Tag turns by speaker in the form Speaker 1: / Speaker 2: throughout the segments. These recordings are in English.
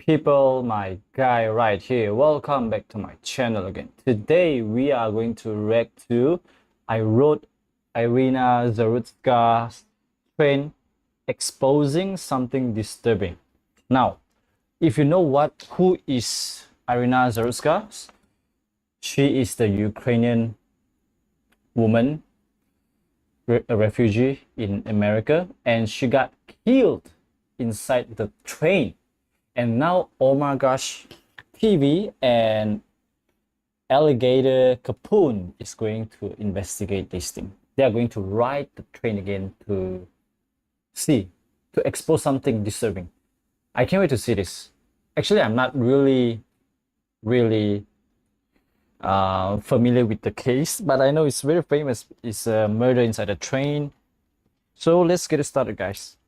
Speaker 1: people, my guy right here. Welcome back to my channel again. Today we are going to react to I wrote Iryna Zarutzka's trend exposing something disturbing. Now, if you know who is Iryna Zarutzka, she is the Ukrainian woman, a refugee in America, and she got killed inside the train. And now, oh my gosh, TV and Alligator Capone is going to investigate this thing. They are going to ride the train again to expose something disturbing. I can't wait to see this. Actually, I'm not really familiar with the case, but I know it's very famous. It's a murder inside a train. So let's get it started, guys.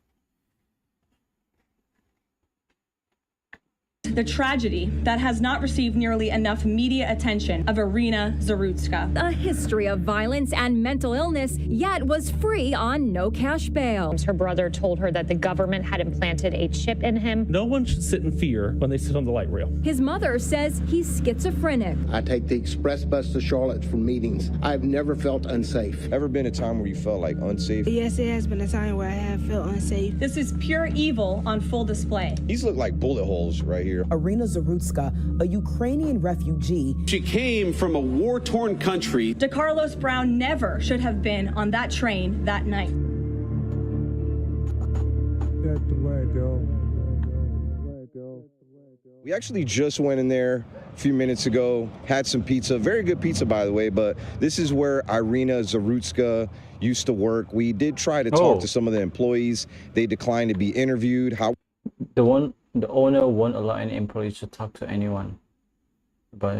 Speaker 2: The tragedy that has not received nearly enough media attention of Iryna Zarutzka.
Speaker 3: A history of violence and mental illness, yet was free on no cash bail.
Speaker 4: Her brother told her that the government had implanted a chip in him.
Speaker 5: No one should sit in fear when they sit on the light rail.
Speaker 3: His mother says he's schizophrenic.
Speaker 6: I take the express bus to Charlotte for meetings. I've never felt unsafe.
Speaker 7: Ever been a time where you felt like unsafe?
Speaker 8: Yes, it has been a time where I have felt unsafe.
Speaker 2: This is pure evil on full display.
Speaker 7: These look like bullet holes right here.
Speaker 9: Iryna Zarutzka, a Ukrainian refugee.
Speaker 10: She came from a war-torn country.
Speaker 2: DeCarlos Brown never should have been on that train that night.
Speaker 7: We actually just went in there a few minutes ago, had some pizza, very good pizza by the way, but this is where Iryna Zarutzka used to work. We did try to talk to some of the employees. They declined to be interviewed.
Speaker 1: The owner won't allow any employees to talk to anyone. But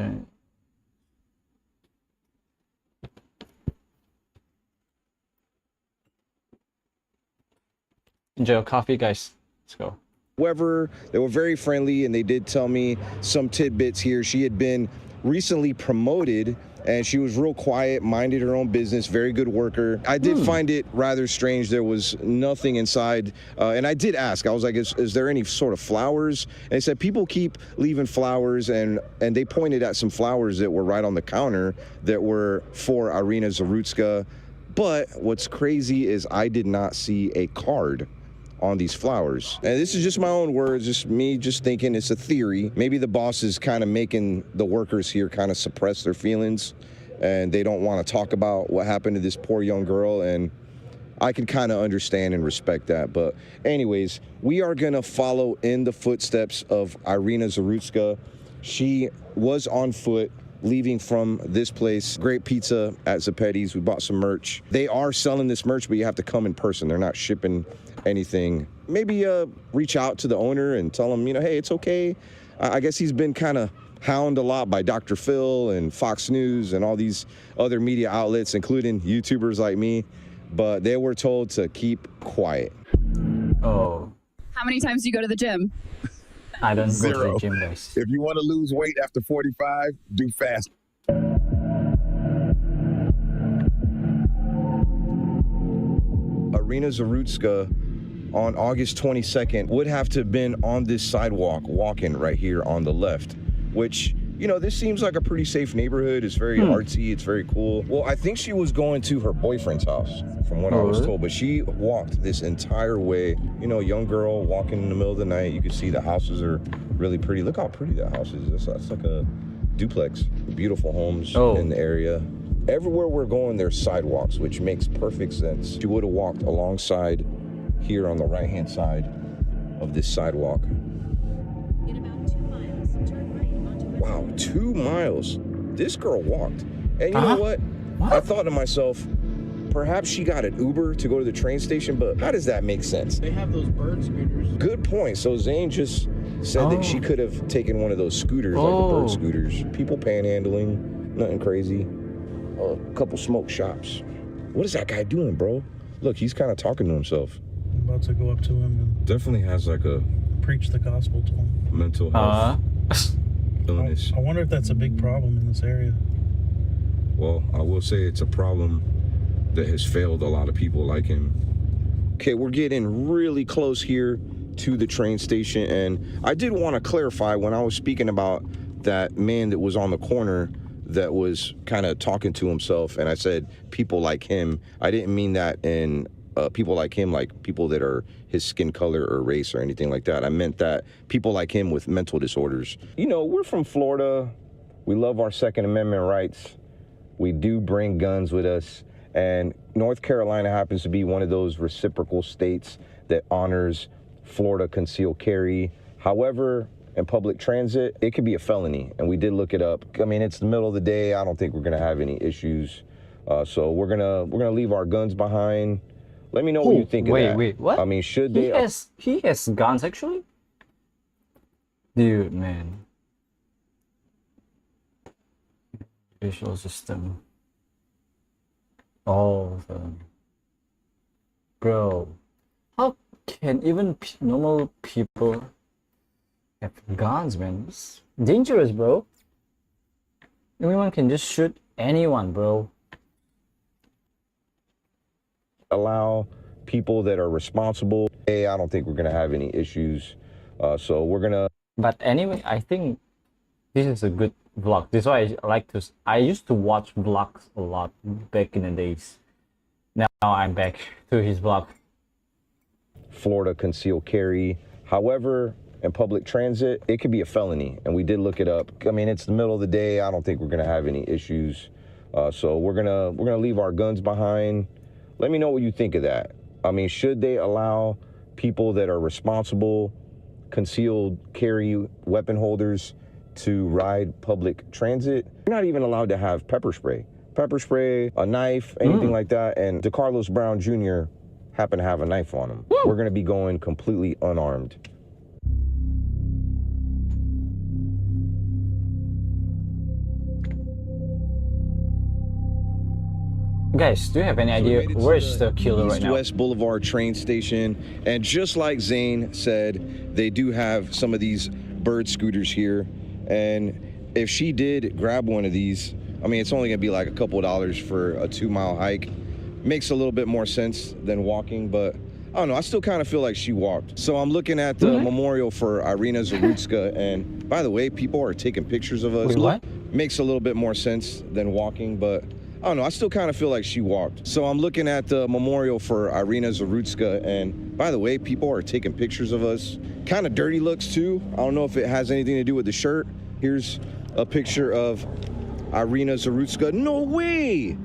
Speaker 1: enjoy your coffee, guys. Let's go.
Speaker 7: However, they were very friendly and they did tell me some tidbits here. She had been recently promoted and she was real quiet, minded her own business, very good worker. I did find it rather strange. There was nothing inside. And I did ask, I was like, is there any sort of flowers? And they said people keep leaving flowers, and they pointed at some flowers that were right on the counter that were for Iryna Zarutzka. But what's crazy is I did not see a card on these flowers. And this is just my own words, just me just thinking it's a theory. Maybe the boss is kind of making the workers here kind of suppress their feelings and they don't want to talk about what happened to this poor young girl, and I can kind of understand and respect that. But anyways, we are gonna follow in the footsteps of Iryna Zarutzka. She was on foot leaving from this place. Great pizza at Zapetti's. We bought some merch. They are selling this merch, but you have to come in person. They're not shipping anything. Maybe reach out to the owner and tell him, hey, it's okay. I guess he's been kind of hounded a lot by Dr. Phil and Fox News and all these other media outlets, including YouTubers like me, but they were told to keep quiet.
Speaker 1: Oh.
Speaker 11: How many times do you go to the gym?
Speaker 1: I don't go to
Speaker 12: Zero.
Speaker 1: the gym, guys.
Speaker 12: If you want to lose weight after 45, do fast.
Speaker 7: Iryna Zarutzka on August 22nd would have to have been on this sidewalk walking right here on the left, which, this seems like a pretty safe neighborhood. It's very artsy. It's very cool. Well, I think she was going to her boyfriend's house from what I was told, but she walked this entire way. Young girl walking in the middle of the night. You can see the houses are really pretty. Look how pretty that house is. That's like a duplex. Beautiful homes in the area. Everywhere we're going, there's sidewalks, which makes perfect sense. She would have walked alongside here on the right-hand side of this sidewalk.
Speaker 3: In about 2 miles, turn right onto
Speaker 7: Wow, 2 miles. This girl walked. And you know what? I thought to myself, perhaps she got an Uber to go to the train station, but how does that make sense?
Speaker 6: They have those bird scooters.
Speaker 7: Good point. So Zane just said that she could have taken one of those scooters, like the bird scooters. People panhandling, nothing crazy. A couple smoke shops. What is that guy doing, bro? Look, he's kind of talking to himself.
Speaker 13: I'm about to go up to him and
Speaker 7: Definitely has like a
Speaker 13: preach the gospel to him.
Speaker 7: mental health illness.
Speaker 13: I wonder if that's a big problem in this area.
Speaker 7: Well, I will say it's a problem that has failed a lot of people like him. Okay, we're getting really close here to the train station. And I did want to clarify when I was speaking about that man that was on the corner that was kind of talking to himself, and I said people like him, I didn't mean that in people like him, like people that are his skin color or race or anything like that. I meant that people like him with mental disorders. You know, we're from Florida. We love our Second Amendment rights. We do bring guns with us. And North Carolina happens to be one of those reciprocal states that honors Florida concealed carry. However, in public transit, it could be a felony, and we did look it up. I mean, it's the middle of the day. I don't think we're gonna have any issues. So we're gonna leave our guns behind. Let me know what you think of that.
Speaker 1: Wait, what?
Speaker 7: I mean, should they?
Speaker 1: He has guns actually? Dude, man. Visual system. All of them. Bro, how can even normal people have guns, man? It's dangerous, bro. Anyone can just shoot anyone, bro.
Speaker 7: Allow people that are responsible. Hey, I don't think we're gonna have any issues. So we're gonna.
Speaker 1: But anyway, I think this is a good vlog. This is why I like to. I used to watch vlogs a lot back in the days. Now I'm back to his vlog.
Speaker 7: Florida concealed carry. However, in public transit, it could be a felony, and we did look it up. I mean, it's the middle of the day. I don't think we're gonna have any issues. So we're gonna leave our guns behind. Let me know what you think of that. I mean, should they allow people that are responsible, concealed carry weapon holders to ride public transit? You're not even allowed to have pepper spray, a knife, anything like that. And DeCarlos Brown Jr. happened to have a knife on him. We're gonna be going completely unarmed.
Speaker 1: Guys, do you have any idea where's the killer right now?
Speaker 7: West Boulevard train station, and just like Zane said, they do have some of these bird scooters here. And if she did grab one of these, I mean, it's only gonna be like a couple of dollars for a 2-mile hike. Makes a little bit more sense than walking, but I don't know, I still kind of feel like she walked. So I'm looking at the memorial for Iryna Zarutzka, and by the way, people are taking pictures of us.
Speaker 1: Wait, what?
Speaker 7: Makes a little bit more sense than walking, but I don't know, I still kind of feel like she walked. So I'm looking at the memorial for Iryna Zarutzka, and by the way, people are taking pictures of us. Kind of dirty looks too. I don't know if it has anything to do with the shirt. Here's a picture of Iryna Zarutzka. No way!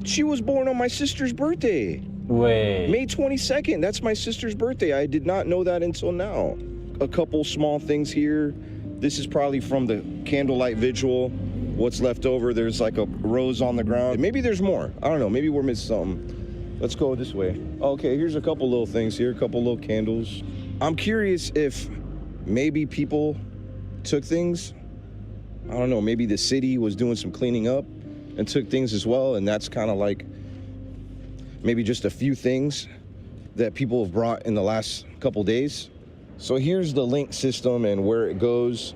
Speaker 7: She was born on my sister's birthday.
Speaker 1: Wait.
Speaker 7: May 22nd, that's my sister's birthday. I did not know that until now. A couple small things here. This is probably from the candlelight vigil. What's left over, there's like a rose on the ground. Maybe there's more. I don't know, maybe we're missing something. Let's go this way. Okay, here's a couple little things here, a couple little candles. I'm curious if maybe people took things. I don't know, maybe the city was doing some cleaning up and took things as well, and that's kind of like maybe just a few things that people have brought in the last couple days. So here's the link system and where it goes.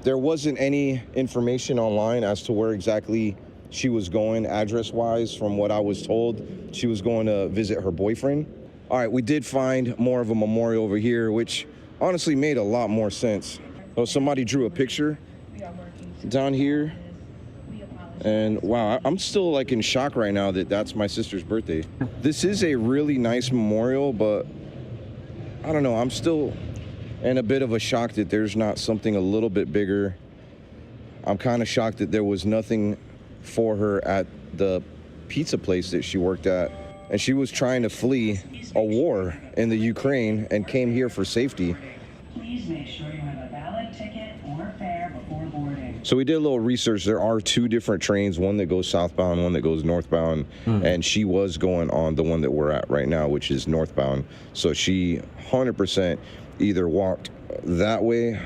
Speaker 7: There wasn't any information online as to where exactly she was going address-wise. From what I was told, she was going to visit her boyfriend. All right, we did find more of a memorial over here, which honestly made a lot more sense. Oh, somebody drew a picture down here. And wow, I'm still like in shock right now that that's my sister's birthday. This is a really nice memorial, but I don't know, I'm still in a bit of a shock that there's not something a little bit bigger. I'm kind of shocked that there was nothing for her at the pizza place that she worked at. And she was trying to flee a war in the Ukraine and came here for safety.
Speaker 14: Please make sure you have a valid ticket or fare before boarding.
Speaker 7: So we did a little research. There are 2 different trains, one that goes southbound, one that goes northbound. And she was going on the one that we're at right now, which is northbound. So she 100% either walked that way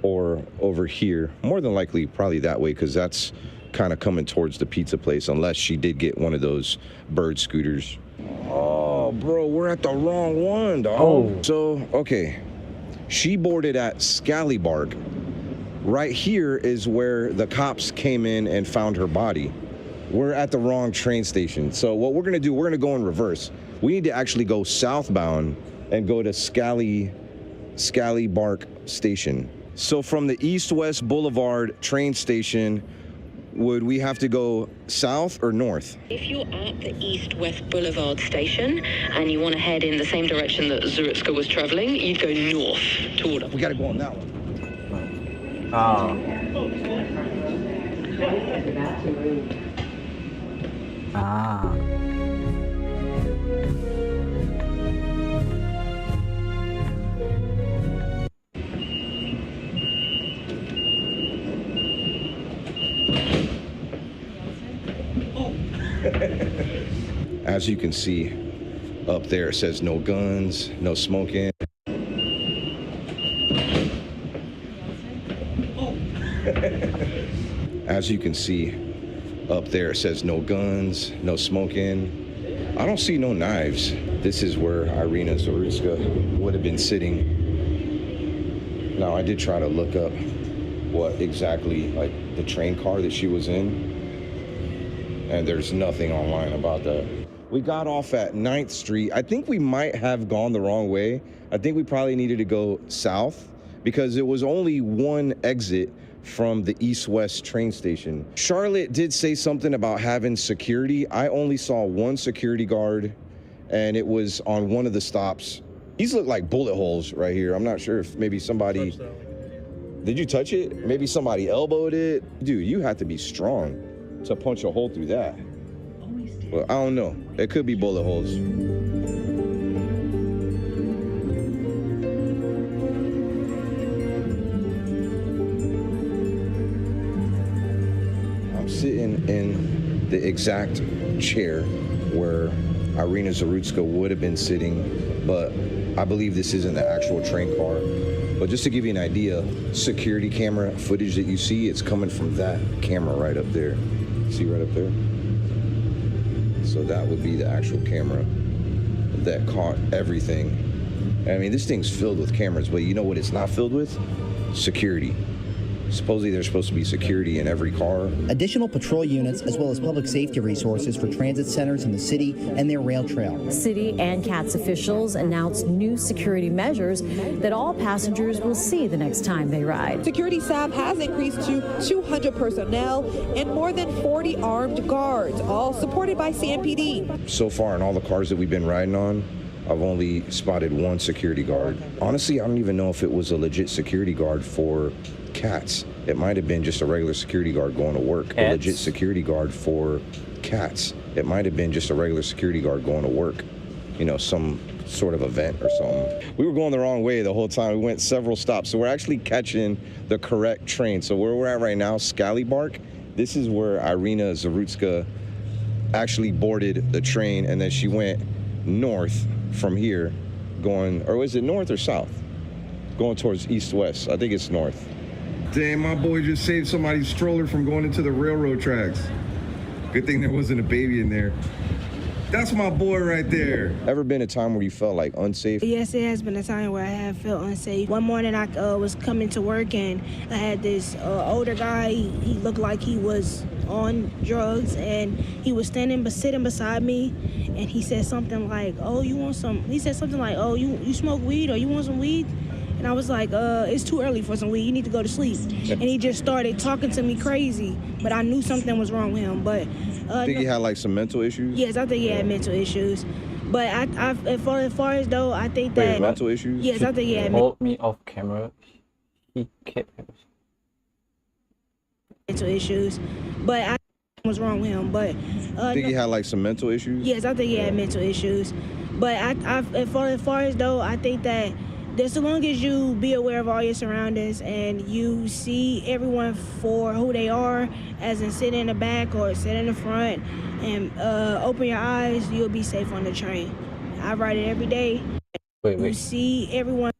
Speaker 7: or over here. More than likely, probably that way, because that's kind of coming towards the pizza place, unless she did get one of those bird scooters. Oh, bro, we're at the wrong one, dog.
Speaker 1: Oh.
Speaker 7: So, okay. She boarded at Scallybarg. Right here is where the cops came in and found her body. We're at the wrong train station. So what we're gonna do, we're gonna go in reverse. We need to actually go southbound and go to Scallybarg Scally-Bark Station. So from the East-West Boulevard train station, would we have to go south or north?
Speaker 15: If you're at the East-West Boulevard station and you want to head in the same direction that Zarutzka was traveling, you'd go north toward.
Speaker 7: We got to go on that one. As you can see up there, it says no guns, no smoking. As you can see up there, it says no guns, no smoking. I don't see no knives. This is where Iryna Zarutzka would have been sitting. Now, I did try to look up what exactly, like, the train car that she was in, and there's nothing online about that. We got off at 9th Street. I think we might have gone the wrong way. I think we probably needed to go south because it was only one exit from the East-West train station. Charlotte did say something about having security. I only saw one security guard, and it was on one of the stops. These look like bullet holes right here. I'm not sure if maybe somebody... Did you touch it? Maybe somebody elbowed it? Dude, you have to be strong to punch a hole through that. Well, I don't know. It could be bullet holes. I'm sitting in the exact chair where Iryna Zarutzka would have been sitting, but I believe this isn't the actual train car. But just to give you an idea, security camera footage that you see, it's coming from that camera right up there. See right up there? So that would be the actual camera that caught everything. I mean, this thing's filled with cameras, but you know what it's not filled with? Security. Supposedly there's supposed to be security in every car.
Speaker 16: Additional patrol units as well as public safety resources for transit centers in the city and their rail trail.
Speaker 17: City and CATS officials announced new security measures that all passengers will see the next time they ride.
Speaker 18: Security staff has increased to 200 personnel and more than 40 armed guards, all supported by CMPD.
Speaker 7: So far in all the cars that we've been riding on, I've only spotted one security guard. Honestly, I don't even know if it was a legit security guard for CATS. It might have been just a regular security guard going to work. A legit security guard for CATS. It might have been just a regular security guard going to work. You know, some sort of event or something. We were going the wrong way the whole time. We went several stops. So we're actually catching the correct train. So where we're at right now, Scally-Bark, this is where Iryna Zarutzka actually boarded the train, and then she went north from here going, or was it north or south? Going towards east-west. I think it's north.
Speaker 12: Damn, my boy just saved somebody's stroller from going into the railroad tracks. Good thing there wasn't a baby in there. That's my boy right there.
Speaker 7: Ever been a time where you felt like unsafe?
Speaker 8: Yes, it has been a time where I have felt unsafe. One morning I was coming to work and I had this older guy. He looked like he was on drugs and he was sitting beside me, and he said something like, "Oh, you want some?" He said something like, "Oh, you smoke weed or you want some weed?" And I was like, it's too early for some weed. You need to go to sleep. And he just started talking to me crazy, but I knew something was wrong with him. But
Speaker 7: I think he had like some mental issues?
Speaker 8: Yes, I think he had mental issues. But as far as though, I think that...
Speaker 7: Wait, mental issues?
Speaker 8: Yes, I think he had
Speaker 1: hold me off camera. He kept
Speaker 8: mental issues. But I was wrong with him. But
Speaker 7: I think he had like some mental issues?
Speaker 8: Yes, I think he had mental issues. But as far as though, I think that just as long as you be aware of all your surroundings and you see everyone for who they are, as in sit in the back or sit in the front, and open your eyes, you'll be safe on the train. I ride it every day. You see everyone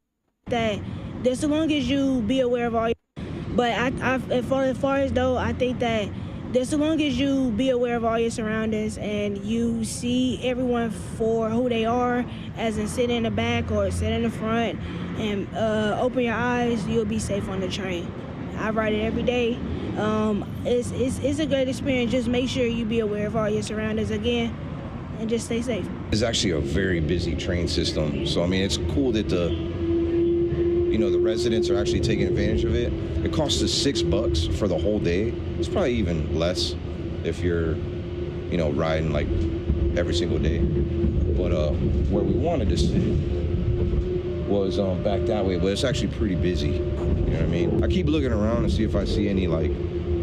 Speaker 8: that just as long as you be aware of all your, but as far as though, I think that just as long as you be aware of all your surroundings and you see everyone for who they are, as in sit in the back or sit in the front, and open your eyes, you'll be safe on the train. I ride it every day. It's a great experience. Just make sure you be aware of all your surroundings again, and just stay safe.
Speaker 7: It's actually a very busy train system. So, I mean, it's cool that the the residents are actually taking advantage of it. It costs us $6 for the whole day. It's probably even less if you're, riding like every single day. But where we wanted to sit was back that way, but it's actually pretty busy. You know what I mean? I keep looking around to see if I see any like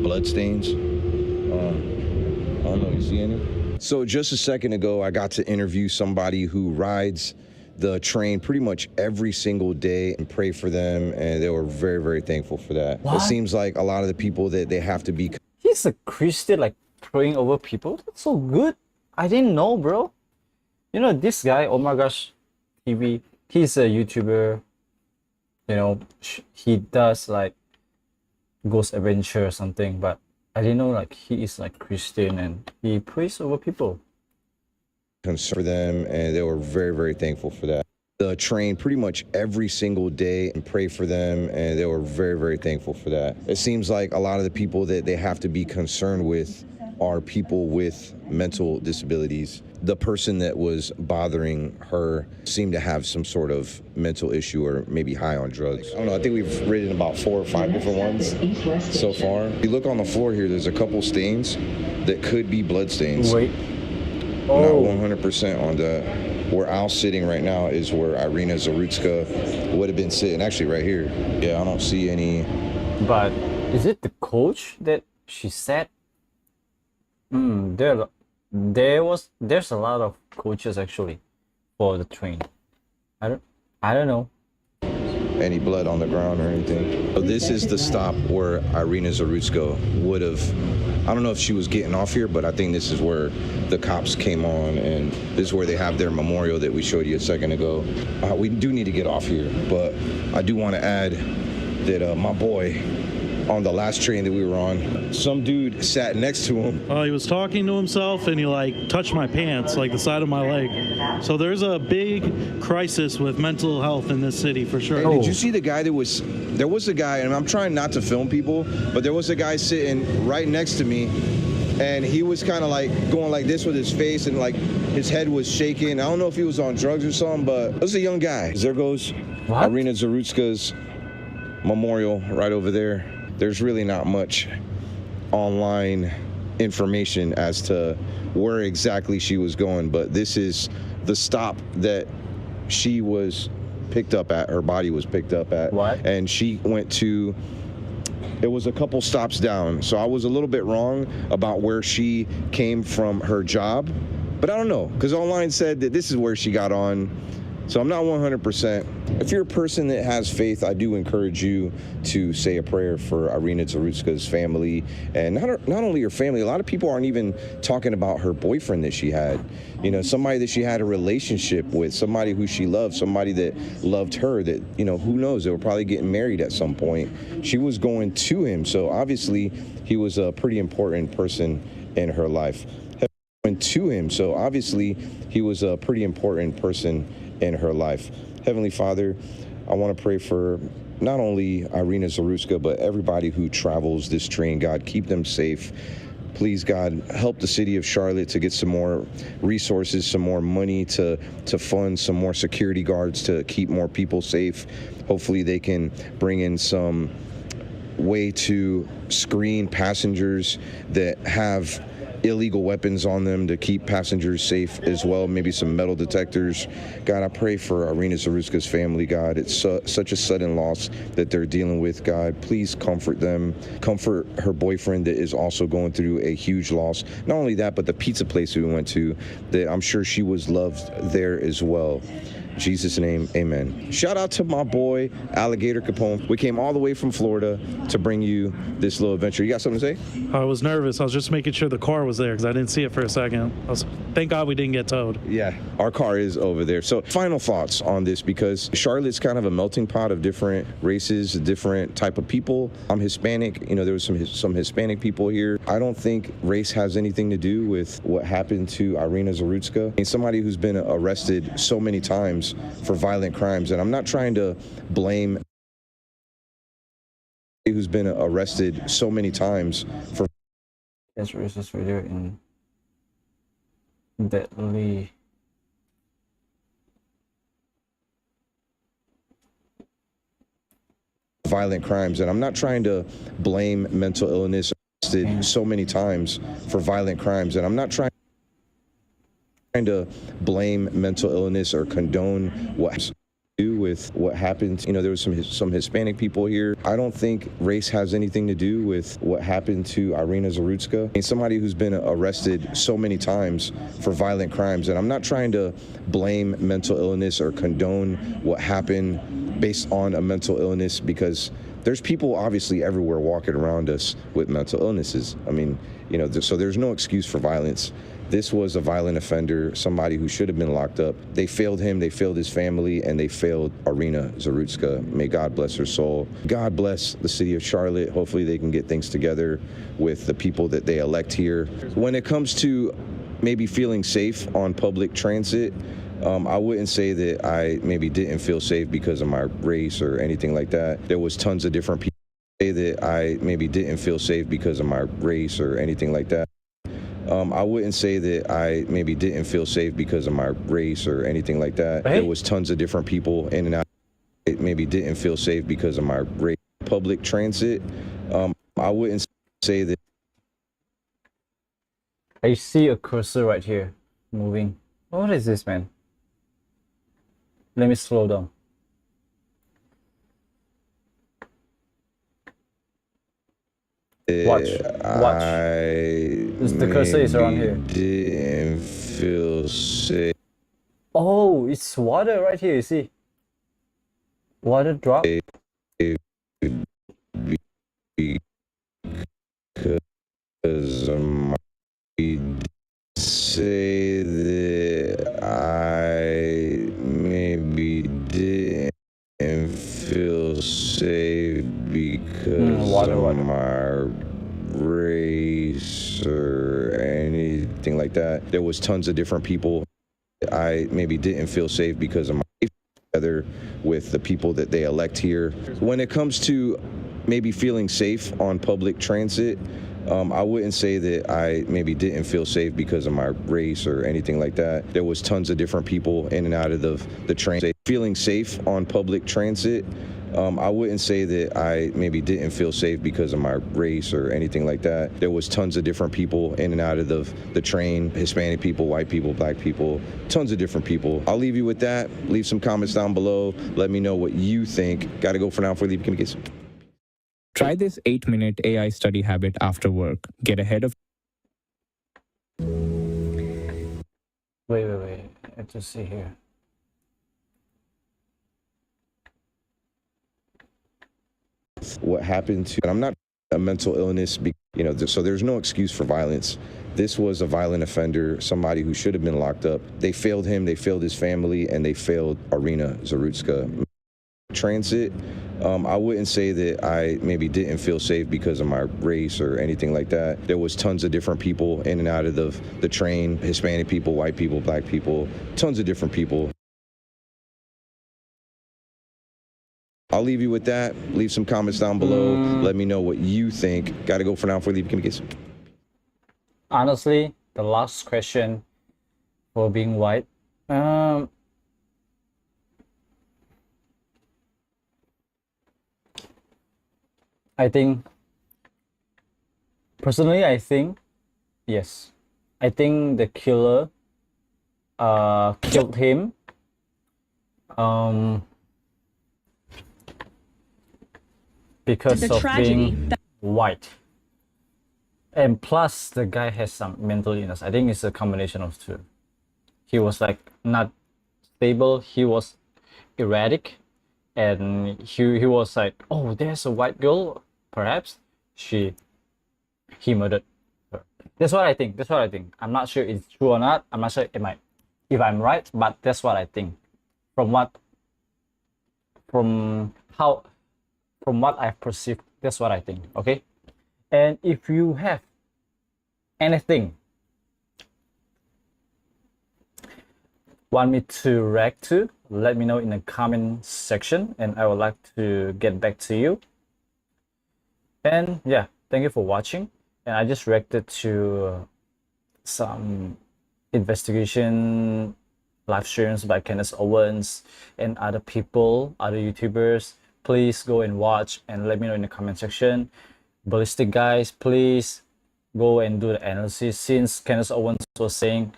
Speaker 7: blood stains. I don't know, you see any? So just a second ago, I got to interview somebody who rides the train pretty much every single day and pray for them, and they were very, very thankful for that.
Speaker 1: What?
Speaker 7: It seems like a lot of the people that they have to be.
Speaker 1: He's a Christian, like praying over people. That's so good. I didn't know, bro. This guy, oh my gosh, TV. He's a YouTuber. He does like ghost adventure or something, but I didn't know like he is like Christian and he prays over people.
Speaker 7: For them, and they were very, very thankful for that. The train pretty much every single day and pray for them, and they were very, very thankful for that. It seems like a lot of the people that they have to be concerned with are people with mental disabilities. The person that was bothering her seemed to have some sort of mental issue or maybe high on drugs. I don't know, I think we've ridden about 4 or 5 different ones so far. If you look on the floor here, there's a couple stains that could be blood stains.
Speaker 1: Wait.
Speaker 7: Not 100% on that. Where Al's sitting right now is where Iryna Zarutzka would have been sitting, actually right here. Yeah, I don't see any.
Speaker 1: But is it the coach that she said? There's a lot of coaches actually for the train. I don't know.
Speaker 7: Any blood on the ground or anything. So this is the stop where Iryna Zarutzka would have, I don't know if she was getting off here, but I think this is where the cops came on, and this is where they have their memorial that we showed you a second ago. We do need to get off here, but I do want to add that my boy on the last train that we were on, some dude sat next to him.
Speaker 13: He was talking to himself, and he like touched my pants, like the side of my leg. So there's a big crisis with mental health in this city for sure.
Speaker 7: Hey, did you see the guy there was a guy, and I'm trying not to film people, but there was a guy sitting right next to me, and he was kind of like going like this with his face, and like his head was shaking. I don't know if he was on drugs or something, but it was a young guy. There goes Iryna Zarutzka's memorial right over there. There's really not much online information as to where exactly she was going, but this is the stop that she was picked up at, her body was picked up at.
Speaker 1: What?
Speaker 7: And she went to, it was a couple stops down, so I was a little bit wrong about where she came from her job, but I don't know, because online said that this is where she got on. So I'm not 100%. If you're a person that has faith, I do encourage you to say a prayer for Iryna Zarutzka's family, and not only her family. A lot of people aren't even talking about her boyfriend that she had. Somebody that she had a relationship with, somebody who she loved, somebody that loved her. That who knows? They were probably getting married at some point. She was going to him, so obviously he was a pretty important person in her life. To him, so obviously he was a pretty important person in her life. Heavenly Father, I want to pray for not only Iryna Zarutzka, but everybody who travels this train. God, keep them safe. Please, God, help the city of Charlotte to get some more resources, some more money to fund some more security guards to keep more people safe. Hopefully they can bring in some way to screen passengers that have illegal weapons on them to keep passengers safe as well, maybe some metal detectors. God, I pray for Iryna Zarutzka's family, God. It's such a sudden loss that they're dealing with, God. Please comfort them. Comfort her boyfriend that is also going through a huge loss. Not only that, but the pizza place we went to, that I'm sure she was loved there as well. In Jesus' name, amen. Shout out to my boy, Alligator Capone. We came all the way from Florida to bring you this little adventure. You got something to say?
Speaker 13: I was nervous. I was just making sure the car was there because I didn't see it for a second. Thank God we didn't get towed.
Speaker 7: Yeah, our car is over there. So final thoughts on this, because Charlotte's kind of a melting pot of different races, different type of people. I'm Hispanic. There was some Hispanic people here. I don't think race has anything to do with what happened to Iryna Zarutzka. Somebody who's been arrested so many times for violent crimes, and I'm not trying to blame who's been arrested so many times for
Speaker 1: racist video in deadly
Speaker 7: violent crimes. And I'm not trying to blame mental illness so many times for violent crimes. And I'm not trying to blame mental illness or condone what do with what happened. You know, there was some Hispanic people here. I don't think race has anything to do with what happened to Iryna Zarutzka. I mean, somebody who's been arrested so many times for violent crimes. And I'm not trying to blame mental illness or condone what happened based on a mental illness, because there's people obviously everywhere walking around us with mental illnesses. I mean, you know, so there's no excuse for violence. This was a violent offender, somebody who should have been locked up. They failed him, they failed his family, and they failed Iryna Zarutzka. May God bless her soul. God bless the city of Charlotte. Hopefully they can get things together with the people that they elect here. When it comes to maybe feeling safe on public transit, I wouldn't say that I maybe didn't feel safe because of my race or anything like that. There was tons of different people say that I maybe didn't feel safe because of my race or anything like that. I wouldn't say that I maybe didn't feel safe because of my race or anything like that. There was tons of different people in and out. It maybe didn't feel safe because of my race. Public transit, I wouldn't say that.
Speaker 1: I see a cursor right here moving. What is this, man? Let me slow down. Watch. The cursor is around here.
Speaker 7: Didn't feel safe.
Speaker 1: Oh, it's water right here, you see? Water drop.
Speaker 7: Because say that I maybe didn't feel safe because of my race or anything like that. There was tons of different people. I maybe didn't feel safe because of my together with the people that they elect here. When it comes to maybe feeling safe on public transit, I wouldn't say that I maybe didn't feel safe because of my race or anything like that. There was tons of different people in and out of the train. Feeling safe on public transit, I wouldn't say that I maybe didn't feel safe because of my race or anything like that. There was tons of different people in and out of the train. Hispanic people, white people, black people, tons of different people. I'll leave you with that. Leave some comments down below. Let me know what you think. Gotta go for now before you leave. Get some.
Speaker 19: Try this 8-minute AI study habit after work. Get ahead of...
Speaker 1: Wait. Let's just see here.
Speaker 7: What happened to... I'm not a mental illness, you know, so there's no excuse for violence. This was a violent offender, somebody who should have been locked up. They failed him, they failed his family, and they failed Iryna Zarutzka. Transit, I wouldn't say that I maybe didn't feel safe because of my race or anything like that. There was tons of different people in and out of the train. Hispanic people, white people, black people, tons of different people. I'll leave you with that. Leave some comments down below. Let me know what you think. Gotta go for now before you leave. Get some.
Speaker 1: Honestly, the last question for being white, I think, personally, I think, yes. I think the killer killed him because of being white. And plus, the guy has some mental illness. I think it's a combination of two. He was like not stable, he was erratic, and he was like, oh, there's a white girl, perhaps he murdered her. That's what I think. I'm not sure it's true or not. I'm not sure if I'm right, but that's what I think. From what I've perceived, that's what I think. Okay. And if you have anything want me to react to, let me know in the comment section and I would like to get back to you. And yeah, thank you for watching. And I just reacted to some investigation live streams by Candace Owens and other people, other YouTubers. please go and watch and let me know in the comment section. Ballistic guys, please go and do the analysis, since Candace Owens was saying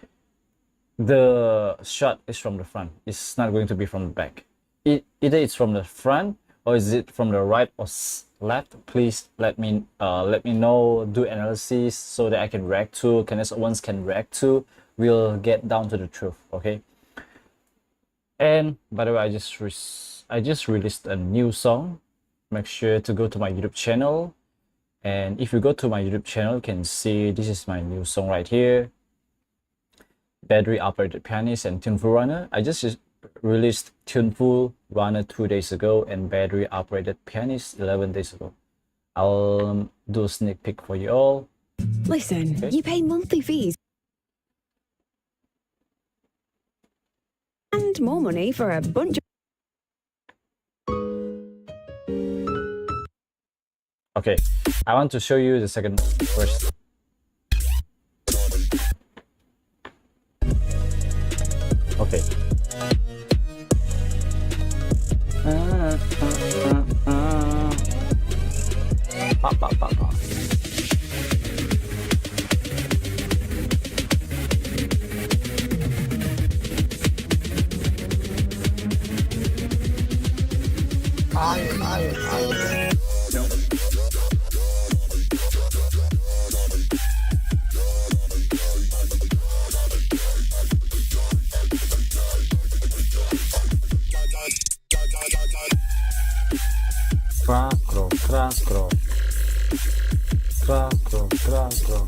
Speaker 1: the shot is from the front. It's not going to be from the back. Either it's from the front or is it from the right or left. Please let me know, do analysis so that I can react to, Candace Owens can react to. We'll get down to the truth, okay? And by the way, I just released a new song. Make sure to go to my YouTube channel, and if you go to my YouTube channel, you can see this is my new song right here, Battery Operated Pianist and Tuneful Runner. I just released Tuneful Runner 2 days ago and Battery Operated Pianist 11 days ago. I'll do a sneak peek for you all.
Speaker 3: Listen,
Speaker 1: Okay.
Speaker 3: you pay monthly fees and more money for a bunch of...
Speaker 1: Okay, I want to show you the second verse. Okay. Pa, pa, pa, pa. Crackro, crackro. Crackro, crackro.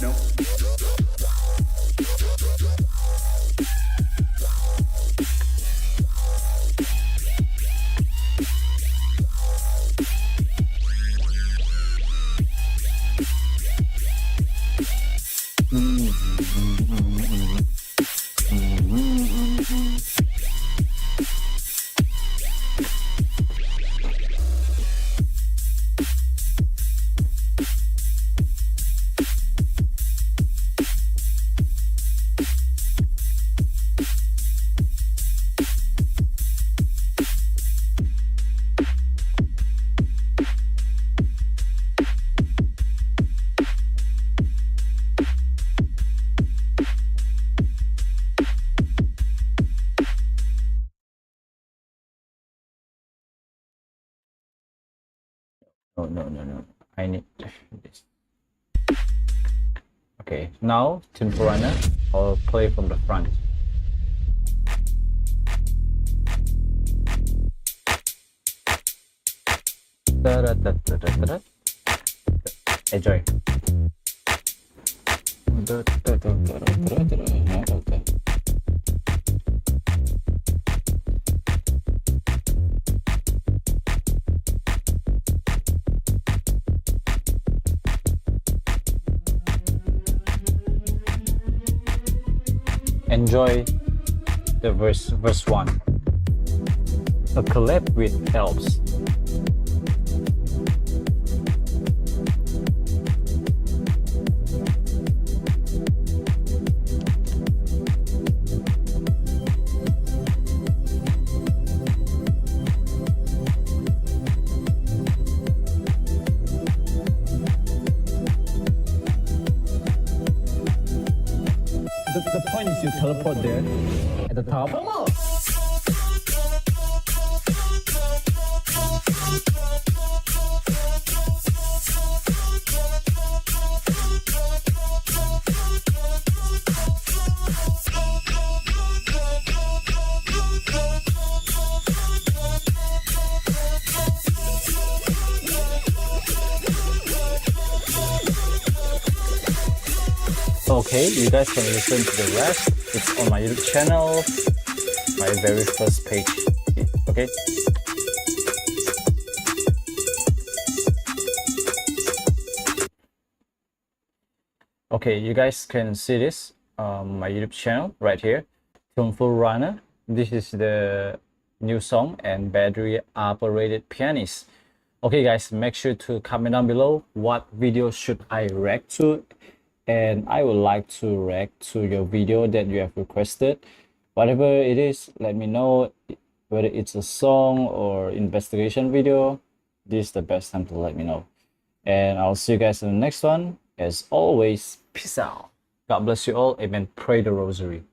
Speaker 1: No. I need this. Okay, now Tuneful Runner. I'll play from the front. Enjoy. Enjoy the verse 1. A collab with elves. The point is you teleport there at the top. Okay, you guys can listen to the rest. It's on my YouTube channel, my very first page. Okay. Okay, you guys can see this my YouTube channel right here, Tuneful Runner. This is the new song and Battery Operated Pianist. Okay guys, make sure to comment down below what video should I react to. and I would like to react to your video that you have requested. Whatever it is, let me know. Whether it's a song or investigation video, this is the best time to let me know. And I'll see you guys in the next one. As always, peace out. God bless you all. Amen. Pray the rosary.